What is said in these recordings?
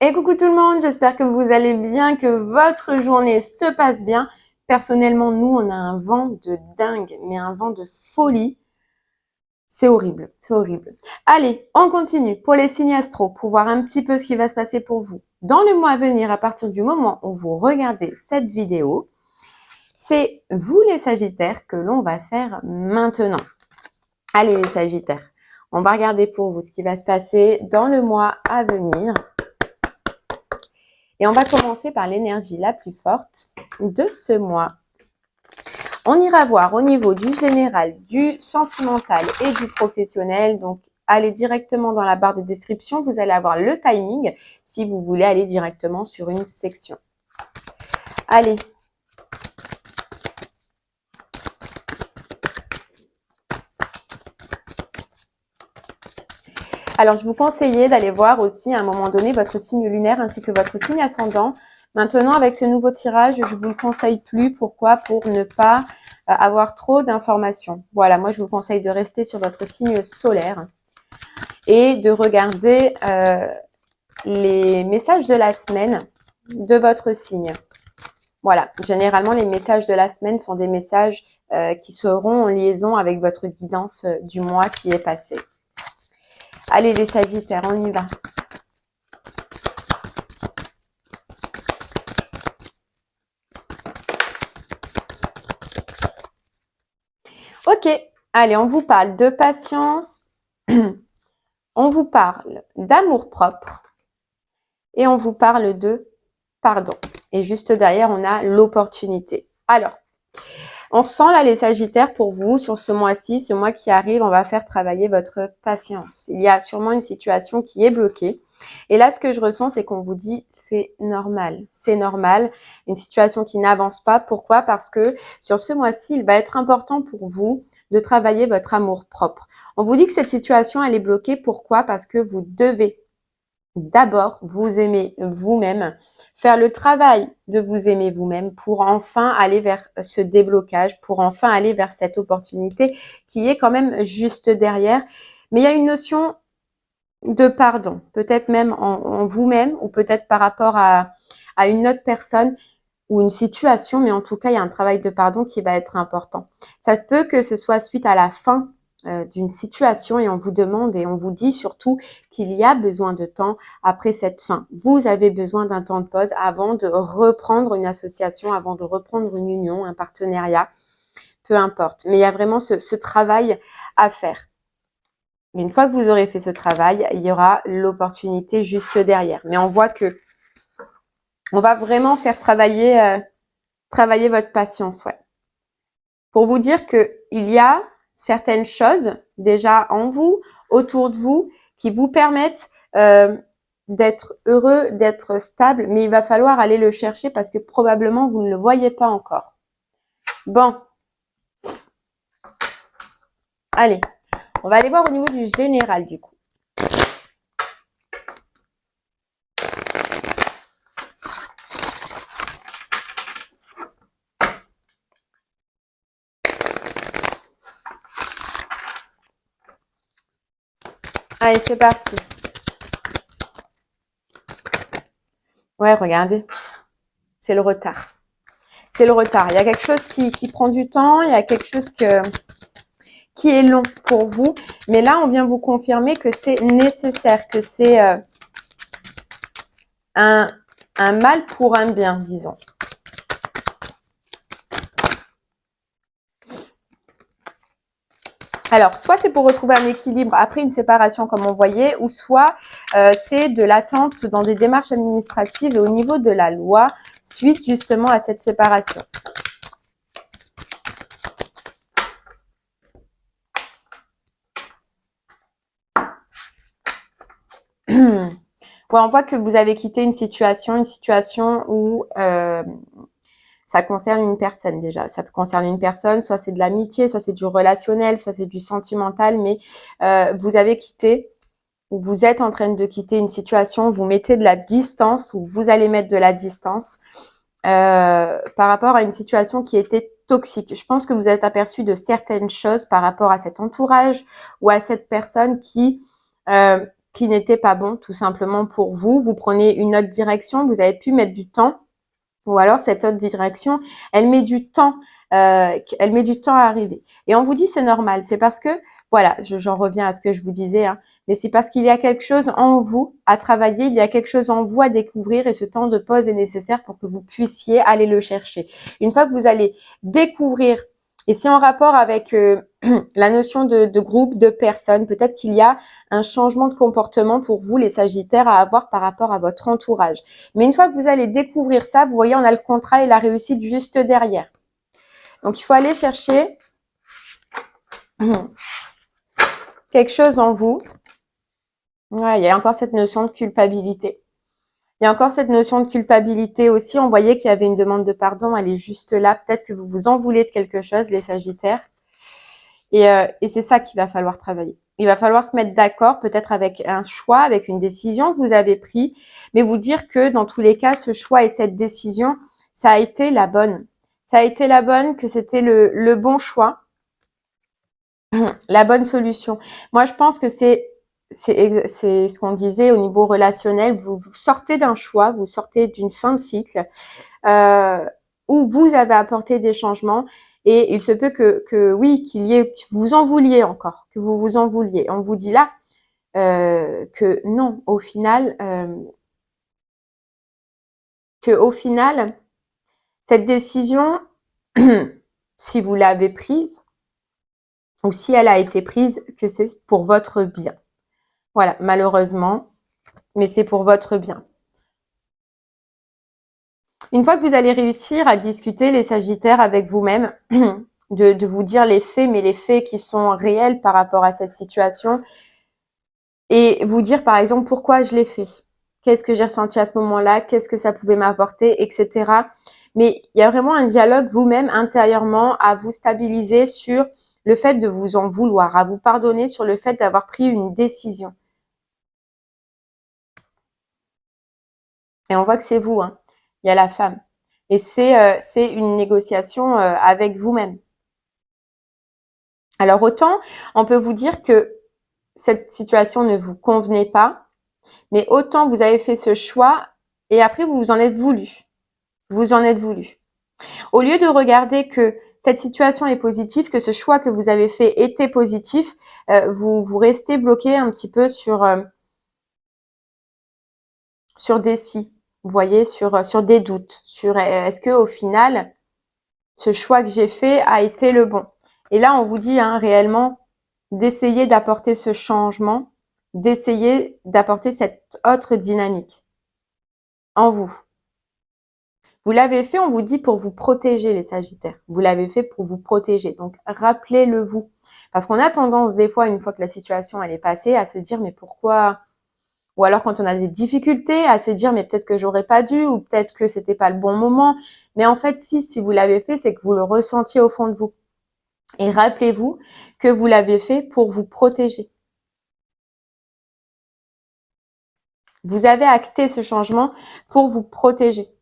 Et coucou tout le monde, j'espère que vous allez bien, que votre journée se passe bien. Personnellement, nous, on a un vent de dingue, mais un vent de folie. C'est horrible, c'est horrible. Allez, on continue pour les signes astro, pour voir un petit peu ce qui va se passer pour vous. Dans le mois à venir, à partir du moment où vous regardez cette vidéo, c'est vous les Sagittaires que l'on va faire maintenant. Allez les Sagittaires, on va regarder pour vous ce qui va se passer dans le mois à venir. Et on va commencer par l'énergie la plus forte de ce mois. On ira voir au niveau du général, du sentimental et du professionnel. Donc, allez directement dans la barre de description. Vous allez avoir le timing si vous voulez aller directement sur une section. Allez. Alors, je vous conseillais d'aller voir aussi à un moment donné votre signe lunaire ainsi que votre signe ascendant. Maintenant, avec ce nouveau tirage, je vous le conseille plus. Pourquoi? Pour ne pas avoir trop d'informations. Voilà, moi, je vous conseille de rester sur votre signe solaire et de regarder les messages de la semaine de votre signe. Voilà, généralement, les messages de la semaine sont des messages qui seront en liaison avec votre guidance du mois qui est passé. Allez les Sagittaires, on y va. Ok, allez, on vous parle de patience, on vous parle d'amour-propre et on vous parle de pardon. Et juste derrière, on a l'opportunité. Alors, on sent là les Sagittaires pour vous sur ce mois-ci, ce mois qui arrive, on va faire travailler votre patience. Il y a sûrement une situation qui est bloquée. Et là, ce que je ressens, c'est qu'on vous dit c'est normal. C'est normal, une situation qui n'avance pas. Pourquoi? Parce que sur ce mois-ci, il va être important pour vous de travailler votre amour-propre. On vous dit que cette situation, elle est bloquée. Pourquoi? Parce que vous devez d'abord vous aimer vous-même, faire le travail de vous aimer vous-même pour enfin aller vers ce déblocage, pour enfin aller vers cette opportunité qui est quand même juste derrière. Mais il y a une notion de pardon, peut-être même en vous-même ou peut-être par rapport à une autre personne ou une situation, mais en tout cas, il y a un travail de pardon qui va être important. Ça se peut que ce soit suite à la fin d'une situation et on vous demande et on vous dit surtout qu'il y a besoin de temps après cette fin. Vous avez besoin d'un temps de pause avant de reprendre une association, avant de reprendre une union, un partenariat, peu importe. Mais il y a vraiment ce travail à faire. Mais une fois que vous aurez fait ce travail, il y aura l'opportunité juste derrière. Mais on voit que on va vraiment faire travailler votre patience, ouais. Pour vous dire que il y a certaines choses déjà en vous, autour de vous, qui vous permettent d'être heureux, d'être stable, mais il va falloir aller le chercher parce que probablement vous ne le voyez pas encore. Bon. Allez, on va aller voir au niveau du général du coup. Allez, c'est parti. Ouais, regardez. C'est le retard. C'est le retard. Il y a quelque chose qui prend du temps, il y a quelque chose qui est long pour vous. Mais là, on vient vous confirmer que c'est nécessaire, que c'est un mal pour un bien, disons. Alors, soit c'est pour retrouver un équilibre après une séparation comme on voyait, ou soit c'est de l'attente dans des démarches administratives et au niveau de la loi suite justement à cette séparation. Ouais, on voit que vous avez quitté une situation où ça concerne une personne déjà. Ça concerne une personne, soit c'est de l'amitié, soit c'est du relationnel, soit c'est du sentimental, mais vous avez quitté ou vous êtes en train de quitter une situation, vous mettez de la distance ou vous allez mettre de la distance par rapport à une situation qui était toxique. Je pense que vous êtes aperçu de certaines choses par rapport à cet entourage ou à cette personne qui qui n'était pas bon tout simplement pour vous. Vous prenez une autre direction, vous avez pu mettre du temps. Ou alors cette autre direction, elle met du temps à arriver. Et on vous dit c'est normal, c'est parce que, voilà, j'en reviens à ce que je vous disais, hein, mais c'est parce qu'il y a quelque chose en vous à travailler, il y a quelque chose en vous à découvrir et ce temps de pause est nécessaire pour que vous puissiez aller le chercher. Une fois que vous allez découvrir, et c'est en rapport avec la notion de groupe, de personnes, peut-être qu'il y a un changement de comportement pour vous, les Sagittaires, à avoir par rapport à votre entourage. Mais une fois que vous allez découvrir ça, vous voyez, on a le contrat et la réussite juste derrière. Donc, il faut aller chercher quelque chose en vous. Ouais, il y a encore cette notion de culpabilité. Il y a encore cette notion de culpabilité aussi. On voyait qu'il y avait une demande de pardon. Elle est juste là. Peut-être que vous vous en voulez de quelque chose, les Sagittaires. Et c'est ça qu'il va falloir travailler. Il va falloir se mettre d'accord, peut-être avec un choix, avec une décision que vous avez prise, mais vous dire que dans tous les cas, ce choix et cette décision, ça a été la bonne. Ça a été la bonne, que c'était le bon choix, la bonne solution. Moi, je pense que c'est ce qu'on disait au niveau relationnel. Vous sortez d'un choix, vous sortez d'une fin de cycle où vous avez apporté des changements. Et il se peut que oui, qu'il y ait, que vous en vouliez encore, que vous vous en vouliez. On vous dit là que non, au final, cette décision, si vous l'avez prise ou si elle a été prise, que c'est pour votre bien. Voilà, malheureusement, mais c'est pour votre bien. Une fois que vous allez réussir à discuter, les Sagittaires, avec vous-même, de vous dire les faits, mais les faits qui sont réels par rapport à cette situation, et vous dire par exemple pourquoi je l'ai fait, qu'est-ce que j'ai ressenti à ce moment-là, qu'est-ce que ça pouvait m'apporter, etc. Mais il y a vraiment un dialogue vous-même intérieurement à vous stabiliser sur le fait de vous en vouloir, à vous pardonner sur le fait d'avoir pris une décision. Et on voit que c'est vous, hein. Il y a la femme. Et c'est une négociation avec vous-même. Alors autant, on peut vous dire que cette situation ne vous convenait pas, mais autant vous avez fait ce choix et après vous vous en êtes voulu. Vous en êtes voulu. Au lieu de regarder que cette situation est positive, que ce choix que vous avez fait était positif, vous restez bloqué un petit peu sur des si. Vous voyez, sur des doutes, sur est-ce que au final ce choix que j'ai fait a été le bon. Et là, on vous dit hein, réellement d'essayer d'apporter ce changement, d'essayer d'apporter cette autre dynamique en vous. Vous l'avez fait, on vous dit, pour vous protéger, les Sagittaires. Vous l'avez fait pour vous protéger. Donc, rappelez-le vous. Parce qu'on a tendance, des fois, une fois que la situation, elle est passée, à se dire, mais pourquoi? Ou alors, quand on a des difficultés, à se dire, mais peut-être que j'aurais pas dû, ou peut-être que c'était pas le bon moment. Mais en fait, si vous l'avez fait, c'est que vous le ressentiez au fond de vous. Et rappelez-vous que vous l'avez fait pour vous protéger. Vous avez acté ce changement pour vous protéger.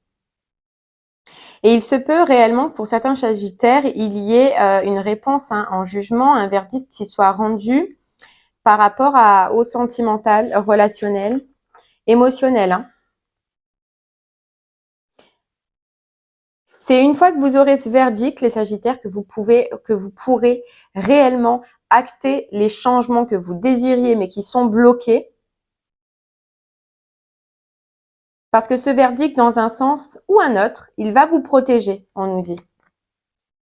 Et il se peut réellement que pour certains Sagittaires, il y ait une réponse en jugement, un verdict qui soit rendu par rapport au sentimental, relationnel, émotionnel. Hein. C'est une fois que vous aurez ce verdict, les Sagittaires, que vous pourrez réellement acter les changements que vous désiriez mais qui sont bloqués. Parce que ce verdict, dans un sens ou un autre, il va vous protéger, on nous dit.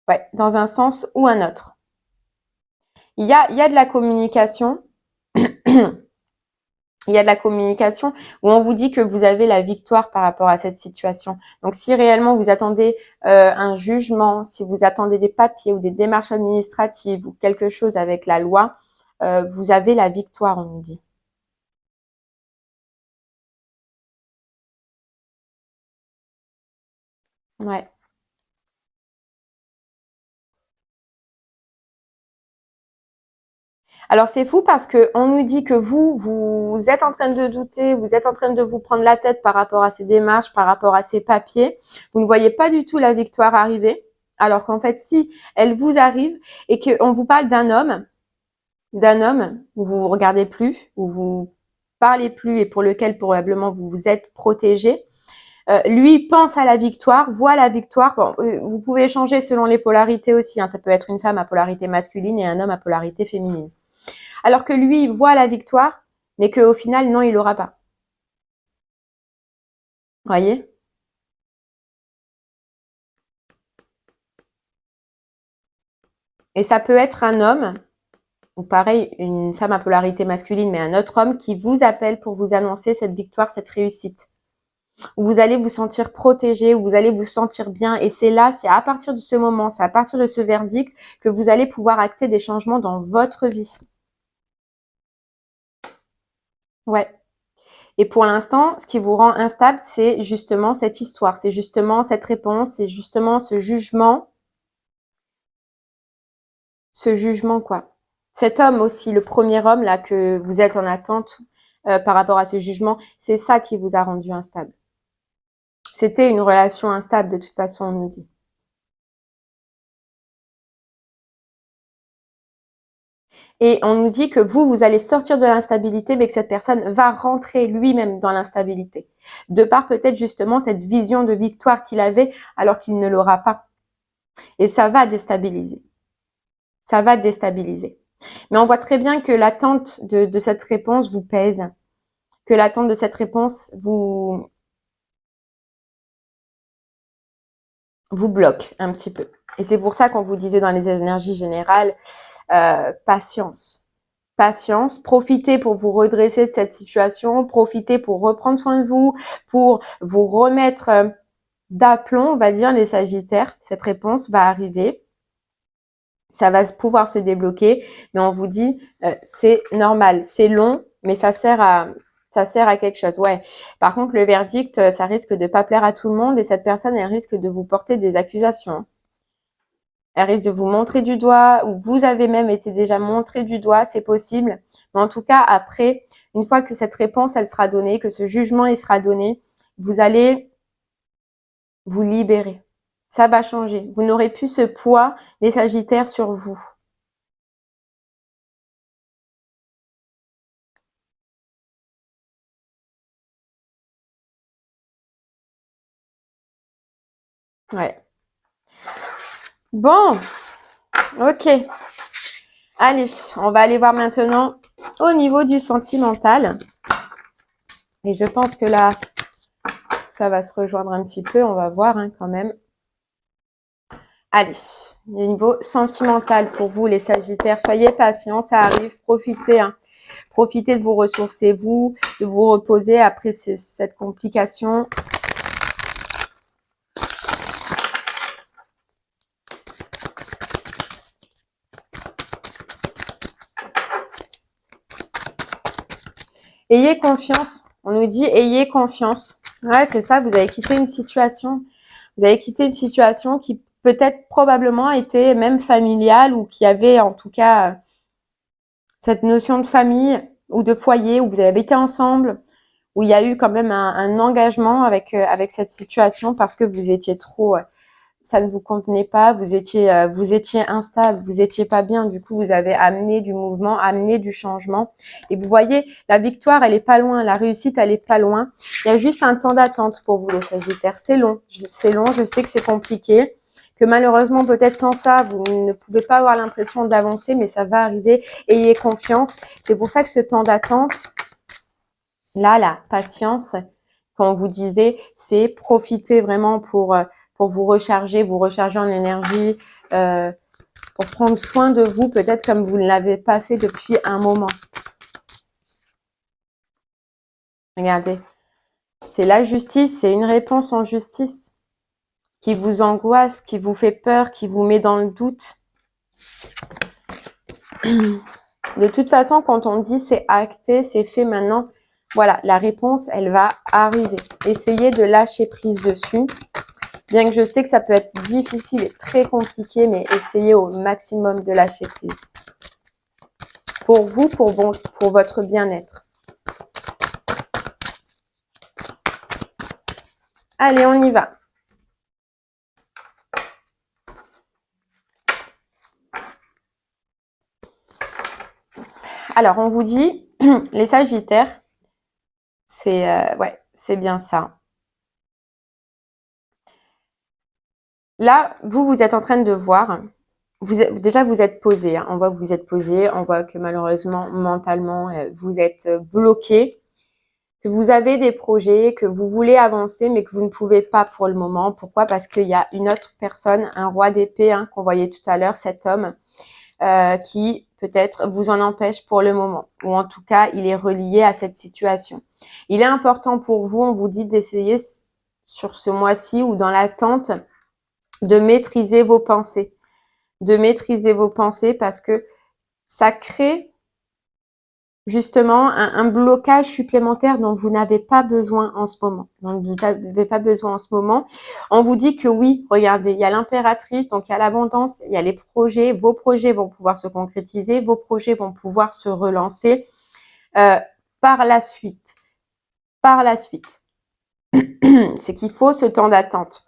Ouais, dans un sens ou un autre. Il y a de la communication. Il y a de la communication où on vous dit que vous avez la victoire par rapport à cette situation. Donc, si réellement vous attendez un jugement, si vous attendez des papiers ou des démarches administratives ou quelque chose avec la loi, vous avez la victoire, on nous dit. Ouais. Alors c'est fou parce que on nous dit que vous êtes en train de douter, vous êtes en train de vous prendre la tête par rapport à ces démarches, par rapport à ces papiers. Vous ne voyez pas du tout la victoire arriver. Alors qu'en fait, si elle vous arrive et qu'on vous parle d'un homme où vous vous regardez plus, où vous parlez plus et pour lequel probablement vous vous êtes protégé, lui pense à la victoire, voit la victoire. Bon, vous pouvez échanger selon les polarités aussi. Hein. Ça peut être une femme à polarité masculine et un homme à polarité féminine. Alors que lui, il voit la victoire, mais qu'au final, non, il l'aura pas. Voyez? Et ça peut être un homme, ou pareil, une femme à polarité masculine, mais un autre homme qui vous appelle pour vous annoncer cette victoire, cette réussite. Où vous allez vous sentir protégé, où vous allez vous sentir bien. Et c'est là, c'est à partir de ce moment, c'est à partir de ce verdict que vous allez pouvoir acter des changements dans votre vie. Ouais. Et pour l'instant, ce qui vous rend instable, c'est justement cette histoire, c'est justement cette réponse, c'est justement ce jugement. Ce jugement, quoi. Cet homme aussi, le premier homme là que vous êtes en attente par rapport à ce jugement, c'est ça qui vous a rendu instable. C'était une relation instable de toute façon, on nous dit. Et on nous dit que vous allez sortir de l'instabilité, mais que cette personne va rentrer lui-même dans l'instabilité. De par peut-être justement cette vision de victoire qu'il avait alors qu'il ne l'aura pas. Et ça va déstabiliser. Ça va déstabiliser. Mais on voit très bien que l'attente de cette réponse vous pèse. Que l'attente de cette réponse vous bloque un petit peu. Et c'est pour ça qu'on vous disait dans les énergies générales, patience. Patience, profitez pour vous redresser de cette situation, profitez pour reprendre soin de vous, pour vous remettre d'aplomb, on va dire, les Sagittaires. Cette réponse va arriver. Ça va pouvoir se débloquer, mais on vous dit, c'est normal, c'est long, mais ça sert à quelque chose. Ouais. Par contre, le verdict, ça risque de pas plaire à tout le monde et cette personne, elle risque de vous porter des accusations. Elle risque de vous montrer du doigt ou vous avez même été déjà montré du doigt, c'est possible. Mais en tout cas, après, une fois que cette réponse, elle sera donnée, que ce jugement, il sera donné, vous allez vous libérer. Ça va changer. Vous n'aurez plus ce poids, les Sagittaires, sur vous. Ouais. Bon, ok. Allez, on va aller voir maintenant au niveau du sentimental. Et je pense que là, ça va se rejoindre un petit peu. On va voir hein, quand même. Allez, niveau sentimental pour vous les Sagittaires. Soyez patients, ça arrive. Profitez. Hein. Profitez de vous ressourcer, de vous reposer après cette complication. Ayez confiance. On nous dit ayez confiance. Ouais, c'est ça. Vous avez quitté une situation. Vous avez quitté une situation qui peut-être probablement était même familiale ou qui avait en tout cas cette notion de famille ou de foyer où vous avez habité ensemble, où il y a eu quand même un engagement avec cette situation parce que vous étiez trop ça ne vous convenait pas, vous étiez instable, vous étiez pas bien, du coup vous avez amené du mouvement, amené du changement. Et vous voyez, la victoire elle est pas loin, la réussite elle est pas loin. Il y a juste un temps d'attente pour vous les Sagittaires. C'est long, je sais que c'est compliqué, que malheureusement peut-être sans ça vous ne pouvez pas avoir l'impression d'avancer, mais ça va arriver. Ayez confiance. C'est pour ça que ce temps d'attente, là, la patience, quand on vous disait, c'est profiter vraiment pour vous recharger en énergie, pour prendre soin de vous, peut-être comme vous ne l'avez pas fait depuis un moment. Regardez, c'est la justice, c'est une réponse en justice qui vous angoisse, qui vous fait peur, qui vous met dans le doute. De toute façon, quand on dit c'est acté, c'est fait maintenant, voilà, la réponse, elle va arriver. Essayez de lâcher prise dessus. Bien que je sais que ça peut être difficile et très compliqué, mais essayez au maximum de lâcher prise. Pour vous, pour votre bien-être. Allez, on y va. Alors, on vous dit, les Sagittaires, Ouais, c'est bien ça. Là, vous êtes en train de voir. Déjà, vous êtes posé. Hein. On voit que vous êtes posé. On voit que malheureusement, mentalement, vous êtes bloqué. Que vous avez des projets, que vous voulez avancer, mais que vous ne pouvez pas pour le moment. Pourquoi? Parce qu'il y a une autre personne, un roi d'épée, hein, qu'on voyait tout à l'heure, cet homme, qui peut-être vous en empêche pour le moment. Ou en tout cas, il est relié à cette situation. Il est important pour vous, on vous dit d'essayer sur ce mois-ci ou dans l'attente de maîtriser vos pensées. De maîtriser vos pensées parce que ça crée justement un blocage supplémentaire dont vous n'avez pas besoin en ce moment. Donc vous n'avez pas besoin en ce moment. On vous dit que oui, regardez, il y a l'impératrice, donc il y a l'abondance, il y a les projets, vos projets vont pouvoir se concrétiser, vos projets vont pouvoir se relancer par la suite. Par la suite. C'est qu'il faut ce temps d'attente.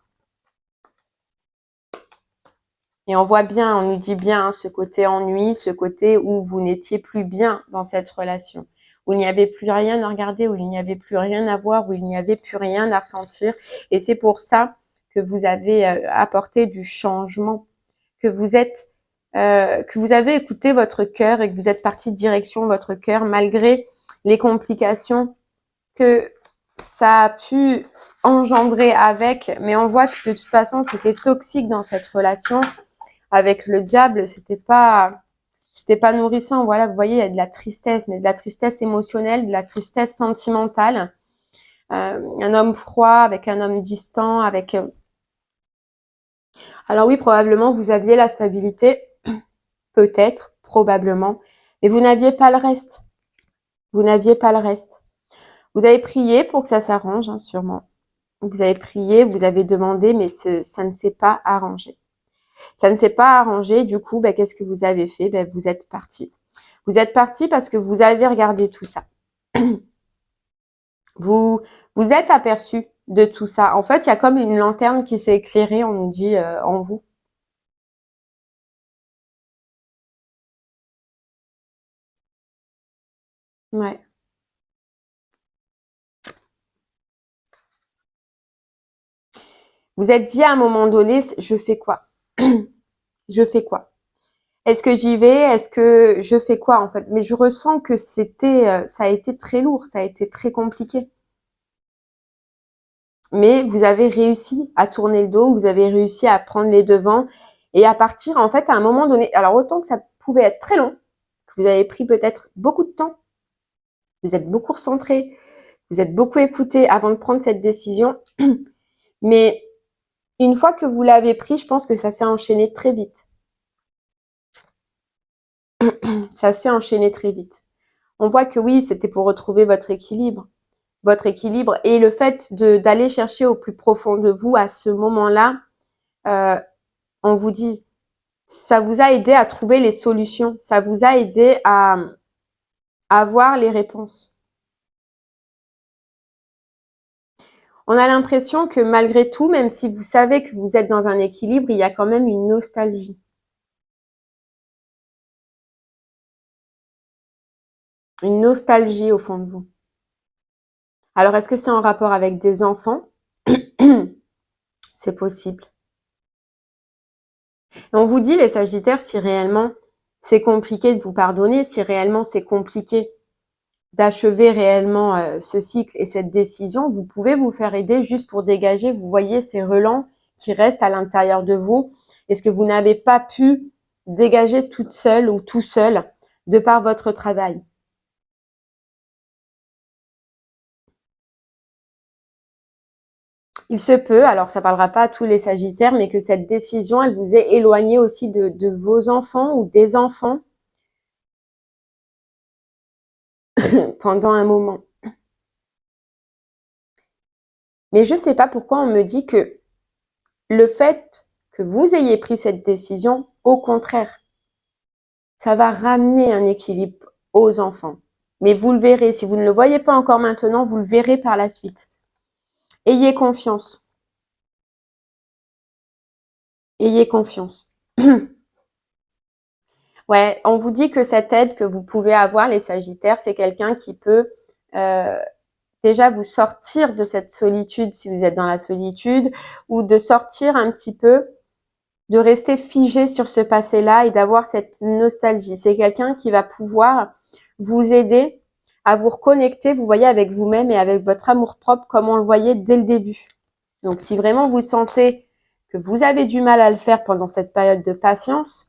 Et on voit bien, on nous dit bien hein, ce côté ennui, ce côté où vous n'étiez plus bien dans cette relation, où il n'y avait plus rien à regarder, où il n'y avait plus rien à voir, où il n'y avait plus rien à ressentir. Et c'est pour ça que vous avez apporté du changement, que vous avez écouté votre cœur et que vous êtes parti direction votre cœur malgré les complications que ça a pu engendrer avec. Mais on voit que de toute façon, c'était toxique dans cette relation. Avec le diable, c'était pas nourrissant. Voilà, vous voyez, il y a de la tristesse, mais de la tristesse émotionnelle, de la tristesse sentimentale. Un homme froid avec un homme distant, avec. Alors oui, probablement vous aviez la stabilité, peut-être, probablement, mais vous n'aviez pas le reste. Vous n'aviez pas le reste. Vous avez prié pour que ça s'arrange, hein, sûrement. Vous avez prié, vous avez demandé, mais ça ne s'est pas arrangé. Ça ne s'est pas arrangé. Du coup, qu'est-ce que vous avez fait? Vous êtes parti. Vous êtes parti parce que vous avez regardé tout ça. Vous vous êtes aperçu de tout ça. En fait, il y a comme une lanterne qui s'est éclairée, on nous dit, en vous. Ouais. Vous êtes dit à un moment donné, je fais quoi? Je fais quoi? Est-ce que j'y vais? Est-ce que je fais quoi en fait? Mais je ressens que ça a été très lourd, ça a été très compliqué. Mais vous avez réussi à tourner le dos, vous avez réussi à prendre les devants et à partir en fait à un moment donné. Alors autant que ça pouvait être très long, que vous avez pris peut-être beaucoup de temps, vous êtes beaucoup recentré, vous êtes beaucoup écouté avant de prendre cette décision. Mais une fois que vous l'avez pris, je pense que ça s'est enchaîné très vite. Ça s'est enchaîné très vite. On voit que oui, c'était pour retrouver votre équilibre. Votre équilibre et le fait d'aller chercher au plus profond de vous à ce moment-là, on vous dit, ça vous a aidé à trouver les solutions, ça vous a aidé à avoir les réponses. On a l'impression que malgré tout, même si vous savez que vous êtes dans un équilibre, il y a quand même une nostalgie. Une nostalgie au fond de vous. Alors, est-ce que c'est en rapport avec des enfants? C'est possible. Et on vous dit, les Sagittaires, si réellement c'est compliqué de vous pardonner, si réellement c'est compliqué d'achever réellement ce cycle et cette décision, vous pouvez vous faire aider juste pour dégager, vous voyez, ces relents qui restent à l'intérieur de vous. Est-ce que vous n'avez pas pu dégager toute seule ou tout seul de par votre travail? Il se peut, alors ça parlera pas à tous les Sagittaires, mais que cette décision, elle vous ait éloigné aussi de vos enfants ou des enfants pendant un moment. Mais je sais pas pourquoi on me dit que le fait que vous ayez pris cette décision, au contraire, ça va ramener un équilibre aux enfants. Mais vous le verrez, si vous ne le voyez pas encore maintenant, vous le verrez par la suite. Ayez confiance. Ayez confiance. Ouais, on vous dit que cette aide que vous pouvez avoir, les Sagittaires, c'est quelqu'un qui peut déjà vous sortir de cette solitude si vous êtes dans la solitude, ou de sortir un petit peu, de rester figé sur ce passé-là et d'avoir cette nostalgie. C'est quelqu'un qui va pouvoir vous aider à vous reconnecter, vous voyez, avec vous-même et avec votre amour-propre comme on le voyait dès le début. Donc, si vraiment vous sentez que vous avez du mal à le faire pendant cette période de patience,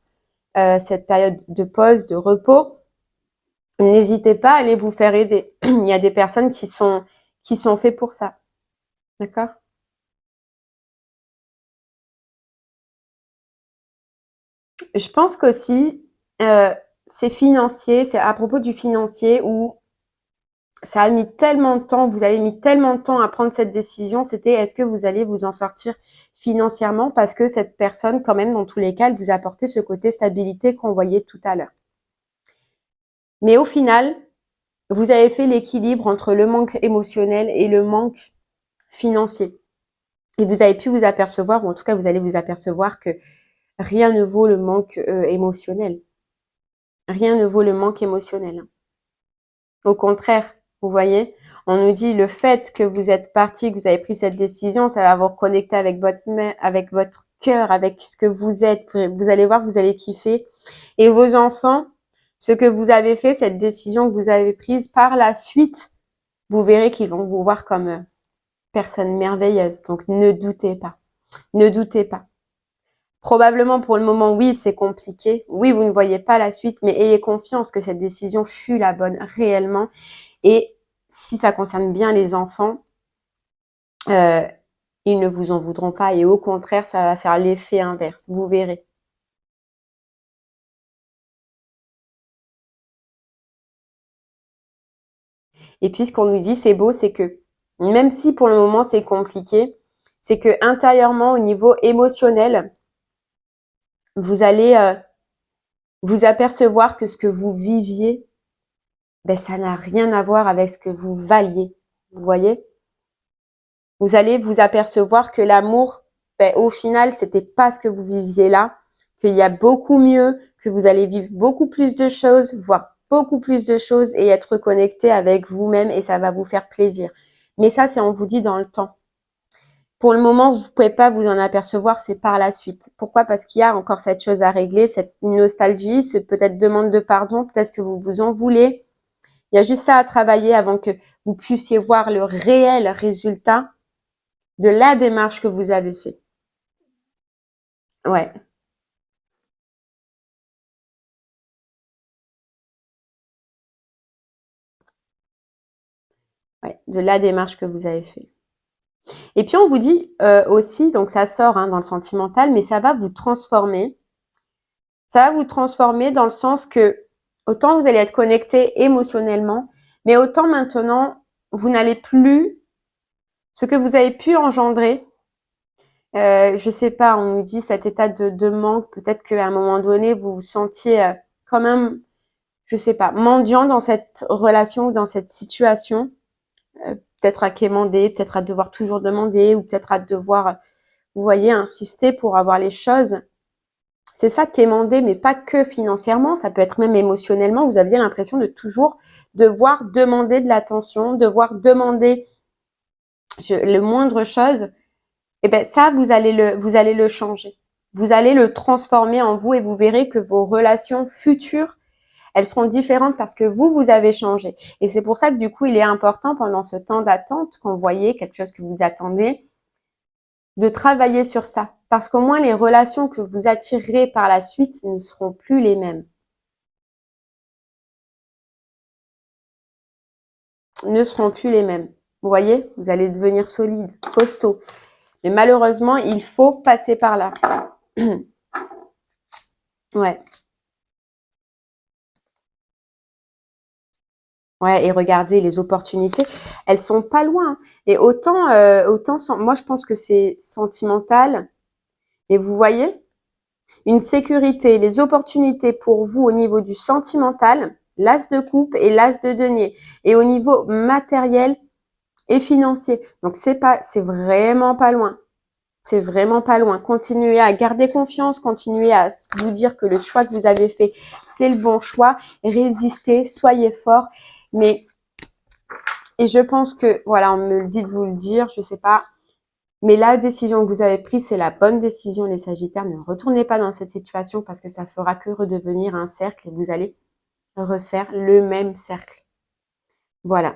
cette période de pause, de repos, n'hésitez pas à aller vous faire aider. Il y a des personnes qui sont faites pour ça. D'accord ? Je pense qu'aussi, c'est financier, c'est à propos du financier où ça a mis tellement de temps, vous avez mis tellement de temps à prendre cette décision, c'était est-ce que vous allez vous en sortir financièrement parce que cette personne, quand même, dans tous les cas, elle vous a apporté ce côté stabilité qu'on voyait tout à l'heure. Mais au final, vous avez fait l'équilibre entre le manque émotionnel et le manque financier. Et vous avez pu vous apercevoir, ou en tout cas vous allez vous apercevoir que rien ne vaut le manque émotionnel. Rien ne vaut le manque émotionnel. Au contraire, vous voyez, on nous dit le fait que vous êtes parti, que vous avez pris cette décision, ça va vous reconnecter avec votre cœur, avec ce que vous êtes. Vous allez voir, vous allez kiffer. Et vos enfants, ce que vous avez fait, cette décision que vous avez prise par la suite, vous verrez qu'ils vont vous voir comme personne merveilleuse. Donc ne doutez pas. Ne doutez pas. Probablement pour le moment, oui, c'est compliqué. Oui, vous ne voyez pas la suite, mais ayez confiance que cette décision fut la bonne réellement. Et si ça concerne bien les enfants, ils ne vous en voudront pas. Et au contraire, ça va faire l'effet inverse. Vous verrez. Et puis, ce qu'on nous dit, c'est beau, c'est que même si pour le moment c'est compliqué, c'est que intérieurement, au niveau émotionnel, vous allez vous apercevoir que ce que vous viviez, ben, ça n'a rien à voir avec ce que vous valiez. Vous voyez? Vous allez vous apercevoir que l'amour, ben, au final, c'était pas ce que vous viviez là, qu'il y a beaucoup mieux, que vous allez vivre beaucoup plus de choses, voir beaucoup plus de choses et être connecté avec vous-même et ça va vous faire plaisir. Mais ça, c'est on vous dit dans le temps. Pour le moment, vous pouvez pas vous en apercevoir, c'est par la suite. Pourquoi? Parce qu'il y a encore cette chose à régler, cette nostalgie, c'est peut-être demande de pardon, peut-être que vous vous en voulez. Il y a juste ça à travailler avant que vous puissiez voir le réel résultat de la démarche que vous avez fait. Ouais, ouais, de la démarche que vous avez fait. Et puis on vous dit aussi, donc ça sort dans le sentimental, mais ça va vous transformer. Ça va vous transformer dans le sens que autant vous allez être connecté émotionnellement, mais autant maintenant vous n'allez plus ce que vous avez pu engendrer. Je sais pas, on nous dit cet état de manque, peut-être qu'à un moment donné vous vous sentiez quand même, je sais pas, mendiant dans cette relation ou dans cette situation. Peut-être à quémander, peut-être à devoir toujours demander, ou peut-être à devoir, vous voyez, insister pour avoir les choses. C'est ça quémander, mais pas que financièrement, ça peut être même émotionnellement. Vous aviez l'impression de toujours devoir demander de l'attention, devoir demander le moindre chose. Et ben ça, vous allez le changer. Vous allez le transformer en vous et vous verrez que vos relations futures, elles seront différentes parce que vous avez changé. Et c'est pour ça que du coup, il est important pendant ce temps d'attente, quand vous voyez quelque chose que vous attendez, de travailler sur ça. Parce qu'au moins, les relations que vous attirerez par la suite ne seront plus les mêmes. Ne seront plus les mêmes. Vous voyez, vous allez devenir solide, costaud. Mais malheureusement, il faut passer par là. Ouais. Ouais, et regardez les opportunités, elles sont pas loin. Et autant, moi je pense que c'est sentimental. Et vous voyez, une sécurité, les opportunités pour vous au niveau du sentimental, l'as de coupe et l'as de denier. Et au niveau matériel et financier. Donc c'est vraiment pas loin. C'est vraiment pas loin. Continuez à garder confiance, continuez à vous dire que le choix que vous avez fait, c'est le bon choix. Résistez, soyez fort. Mais Et je pense que, voilà, on me le dit de vous le dire, je sais pas. Mais la décision que vous avez prise, c'est la bonne décision, les Sagittaires. Ne retournez pas dans cette situation parce que ça fera que redevenir un cercle et vous allez refaire le même cercle. Voilà.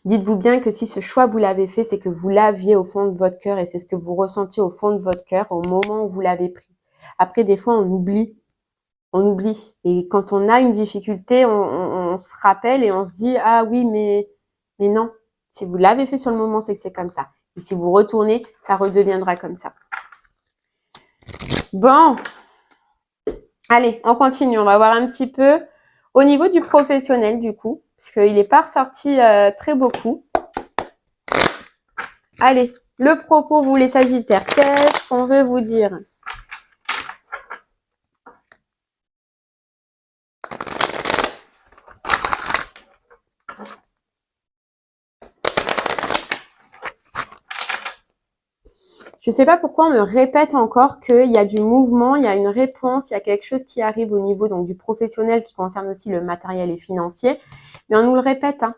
Dites-vous bien que si ce choix vous l'avez fait, c'est que vous l'aviez au fond de votre cœur et c'est ce que vous ressentiez au fond de votre cœur au moment où vous l'avez pris. Après, des fois, on oublie. On oublie. Et quand on a une difficulté, on se rappelle et on se dit, ah oui, mais non. Si vous l'avez fait sur le moment, c'est que c'est comme ça. Et si vous retournez, ça redeviendra comme ça. Bon. Allez, on continue. On va voir un petit peu au niveau du professionnel, du coup, parce qu'il n'est pas ressorti très beaucoup. Allez, le propos, vous les Sagittaires, qu'est-ce qu'on veut vous dire? Je ne sais pas pourquoi on me répète encore qu'il y a du mouvement, il y a une réponse, il y a quelque chose qui arrive au niveau donc du professionnel qui concerne aussi le matériel et financier, mais on nous le répète. Hein.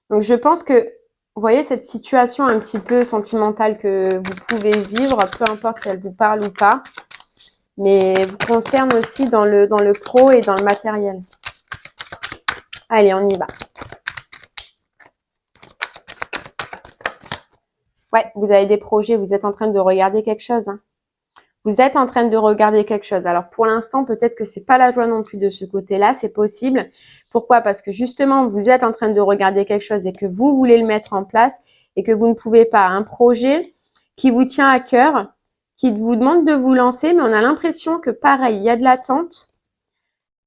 Donc je pense que, vous voyez, cette situation un petit peu sentimentale que vous pouvez vivre, peu importe si elle vous parle ou pas, mais vous concerne aussi dans le pro et dans le matériel. Allez, on y va. Ouais, vous avez des projets, vous êtes en train de regarder quelque chose. Hein. Vous êtes en train de regarder quelque chose. Alors pour l'instant, peut-être que c'est pas la joie non plus de ce côté-là, c'est possible. Pourquoi? Parce que justement, vous êtes en train de regarder quelque chose et que vous voulez le mettre en place et que vous ne pouvez pas. Un projet qui vous tient à cœur, qui vous demande de vous lancer, mais on a l'impression que pareil, il y a de l'attente.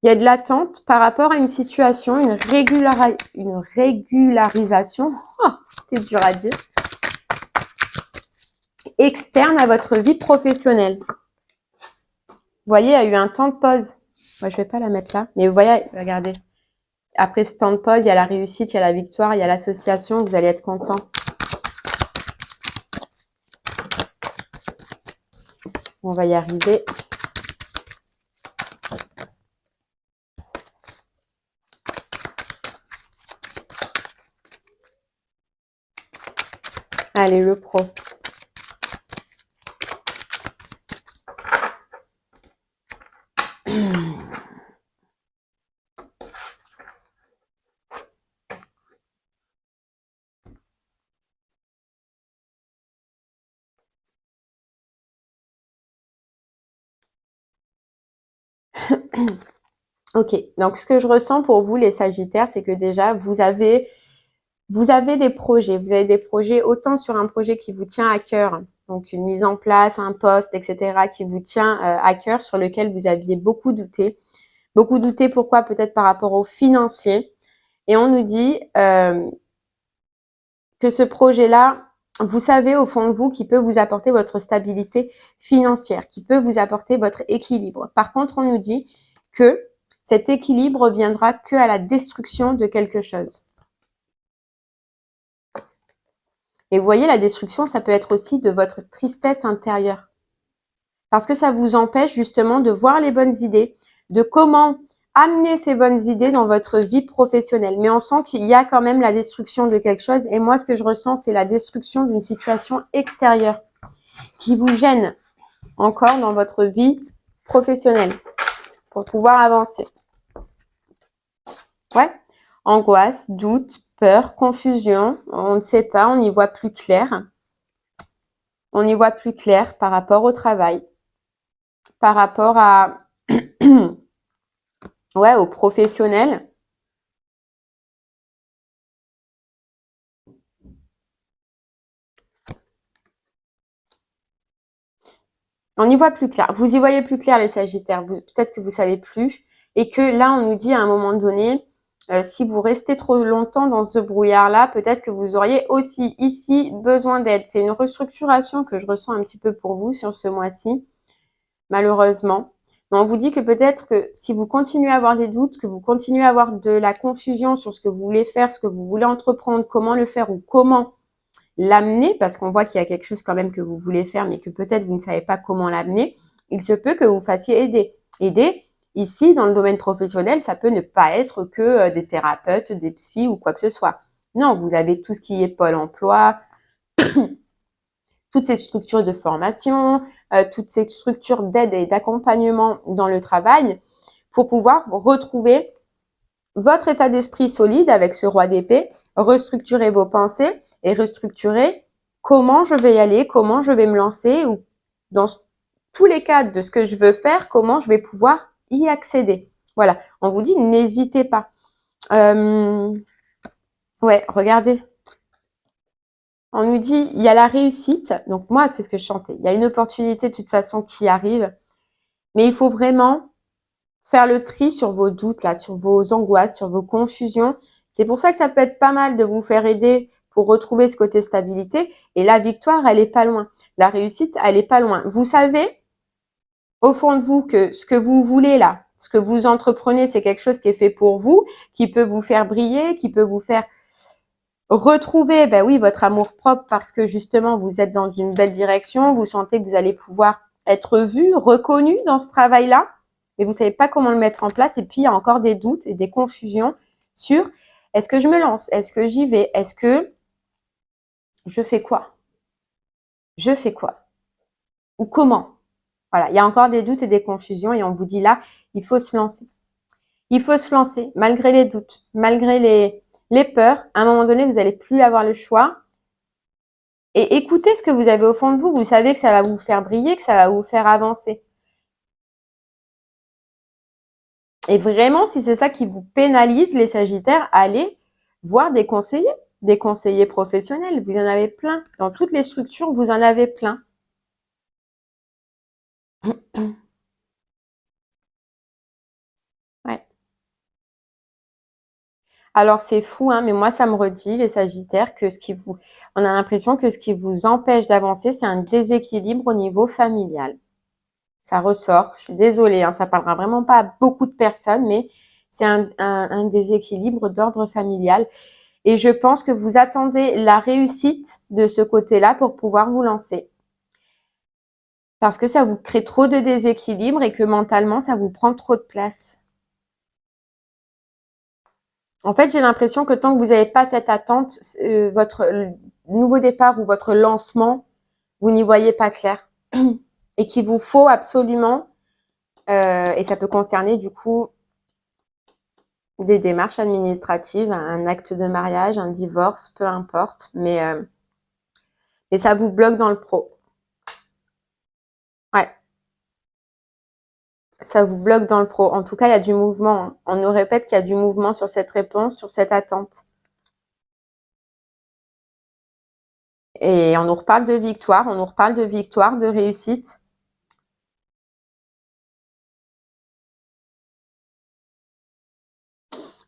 Il y a de l'attente par rapport à une situation, une régularisation. Oh, c'était dur à dire. Externe à votre vie professionnelle. Vous voyez, il y a eu un temps de pause. Moi, je vais pas la mettre là. Mais vous voyez, regardez. Après ce temps de pause, il y a la réussite, il y a la victoire, il y a l'association. Vous allez être content. On va y arriver. Allez, le pro. Ok, donc ce que je ressens pour vous, les Sagittaires, c'est que déjà, vous avez des projets. Vous avez des projets autant sur un projet qui vous tient à cœur, donc une mise en place, un poste, etc., qui vous tient à cœur, sur lequel vous aviez beaucoup douté. Beaucoup douté, pourquoi? Peut-être par rapport au financier. Et on nous dit que ce projet-là, vous savez au fond de vous qu'il peut vous apporter votre stabilité financière, qui peut vous apporter votre équilibre. Par contre, on nous dit que cet équilibre viendra que à la destruction de quelque chose. Et vous voyez, la destruction, ça peut être aussi de votre tristesse intérieure. Parce que ça vous empêche justement de voir les bonnes idées, de comment amener ces bonnes idées dans votre vie professionnelle. Mais on sent qu'il y a quand même la destruction de quelque chose. Et moi, ce que je ressens, c'est la destruction d'une situation extérieure qui vous gêne encore dans votre vie professionnelle pour pouvoir avancer. Ouais. Angoisse, doute, peur, confusion. On ne sait pas, on y voit plus clair. On y voit plus clair par rapport au travail, par rapport à ouais, aux professionnels. On y voit plus clair. Vous y voyez plus clair, les Sagittaires. Peut-être que vous savez plus. Et que là, on nous dit à un moment donné, si vous restez trop longtemps dans ce brouillard-là, peut-être que vous auriez aussi ici besoin d'aide. C'est une restructuration que je ressens un petit peu pour vous sur ce mois-ci, malheureusement. Mais on vous dit que peut-être que si vous continuez à avoir des doutes, que vous continuez à avoir de la confusion sur ce que vous voulez faire, ce que vous voulez entreprendre, comment le faire ou comment l'amener, parce qu'on voit qu'il y a quelque chose quand même que vous voulez faire, mais que peut-être vous ne savez pas comment l'amener, il se peut que vous fassiez aider. Aider Ici, dans le domaine professionnel, ça peut ne pas être que des thérapeutes, des psys ou quoi que ce soit. Non, vous avez tout ce qui est Pôle emploi, toutes ces structures de formation, toutes ces structures d'aide et d'accompagnement dans le travail pour pouvoir retrouver votre état d'esprit solide avec ce roi d'épée, restructurer vos pensées et restructurer comment je vais y aller, comment je vais me lancer ou dans tous les cas de ce que je veux faire, comment je vais pouvoir y accéder. Voilà, on vous dit n'hésitez pas. Ouais, regardez. On nous dit, il y a la réussite. Donc moi, c'est ce que je chantais. Il y a une opportunité de toute façon qui arrive. Mais il faut vraiment faire le tri sur vos doutes, là, sur vos angoisses, sur vos confusions. C'est pour ça que ça peut être pas mal de vous faire aider pour retrouver ce côté stabilité. Et la victoire, elle est pas loin. La réussite, elle est pas loin. Vous savez, au fond de vous, que ce que vous voulez là, ce que vous entreprenez, c'est quelque chose qui est fait pour vous, qui peut vous faire briller, qui peut vous faire retrouver, ben oui, votre amour propre parce que justement, vous êtes dans une belle direction, vous sentez que vous allez pouvoir être vu, reconnu dans ce travail-là, mais vous savez pas comment le mettre en place. Et puis, il y a encore des doutes et des confusions sur est-ce que je me lance? Est-ce que j'y vais? Est-ce que je fais quoi? Je fais quoi? Ou comment? Voilà, il y a encore des doutes et des confusions et on vous dit là, il faut se lancer. Il faut se lancer malgré les doutes, malgré les peurs. À un moment donné, vous n'allez plus avoir le choix. Et écoutez ce que vous avez au fond de vous. Vous savez que ça va vous faire briller, que ça va vous faire avancer. Et vraiment, si c'est ça qui vous pénalise, les Sagittaires, allez voir des conseillers professionnels. Vous en avez plein. Dans toutes les structures, vous en avez plein. Ouais. Alors c'est fou, hein, mais moi ça me redit, les Sagittaires, que on a l'impression que ce qui vous empêche d'avancer, c'est un déséquilibre au niveau familial. Ça ressort. Je suis désolée, hein, ça parlera vraiment pas à beaucoup de personnes, mais c'est un déséquilibre d'ordre familial. Et je pense que vous attendez la réussite de ce côté-là pour pouvoir vous lancer. Parce que ça vous crée trop de déséquilibre et que mentalement, ça vous prend trop de place. En fait, j'ai l'impression que tant que vous n'avez pas cette attente, votre nouveau départ ou votre lancement, vous n'y voyez pas clair. Et qu'il vous faut absolument, et ça peut concerner du coup des démarches administratives, un acte de mariage, un divorce, peu importe, mais ça vous bloque dans le pro. Ouais. Ça vous bloque dans le pro. En tout cas, il y a du mouvement, hein. On nous répète qu'il y a du mouvement sur cette réponse, sur cette attente. Et on nous reparle de victoire, on nous reparle de victoire, de réussite.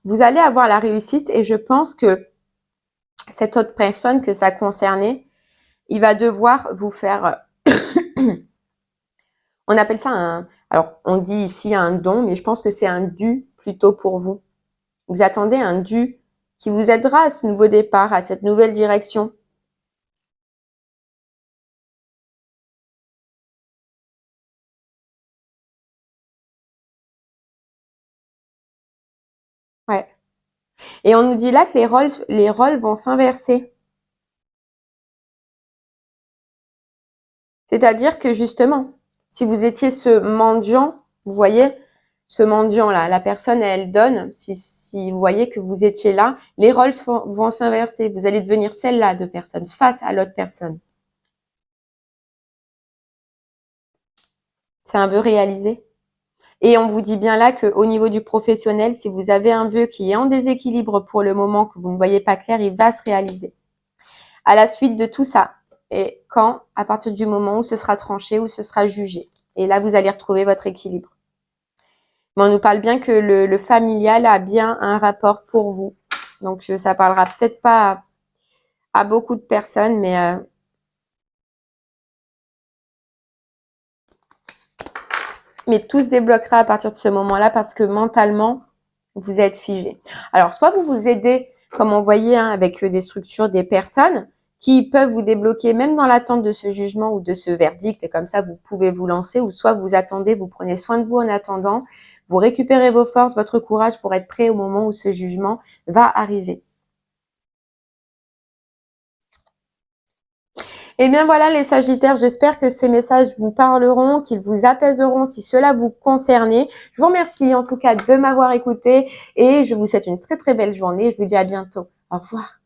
Vous allez avoir la réussite et je pense que cette autre personne que ça concernait, il va devoir vous faire... On appelle ça un... Alors, on dit ici un don, mais je pense que c'est un dû plutôt pour vous. Vous attendez un dû qui vous aidera à ce nouveau départ, à cette nouvelle direction. Ouais. Et on nous dit là que les rôles vont s'inverser. C'est-à-dire que justement, si vous étiez ce mendiant, vous voyez, ce mendiant-là, la personne, elle donne, si vous voyez que vous étiez là, les rôles vont s'inverser. Vous allez devenir celle-là de personne, face à l'autre personne. C'est un vœu réalisé. Et on vous dit bien là qu'au niveau du professionnel, si vous avez un vœu qui est en déséquilibre pour le moment, que vous ne voyez pas clair, il va se réaliser. À la suite de tout ça, et quand, à partir du moment où ce sera tranché, où ce sera jugé. Et là, vous allez retrouver votre équilibre. Mais on nous parle bien que le familial a bien un rapport pour vous. Donc, ça parlera peut-être pas à beaucoup de personnes, mais tout se débloquera à partir de ce moment-là parce que mentalement, vous êtes figé. Alors, soit vous vous aidez, comme on voyait, hein, avec des structures, des personnes qui peuvent vous débloquer même dans l'attente de ce jugement ou de ce verdict. Et comme ça, vous pouvez vous lancer ou soit vous attendez, vous prenez soin de vous en attendant, vous récupérez vos forces, votre courage pour être prêt au moment où ce jugement va arriver. Et bien voilà les Sagittaires, j'espère que ces messages vous parleront, qu'ils vous apaiseront si cela vous concerne. Je vous remercie en tout cas de m'avoir écouté et je vous souhaite une très très belle journée. Je vous dis à bientôt. Au revoir.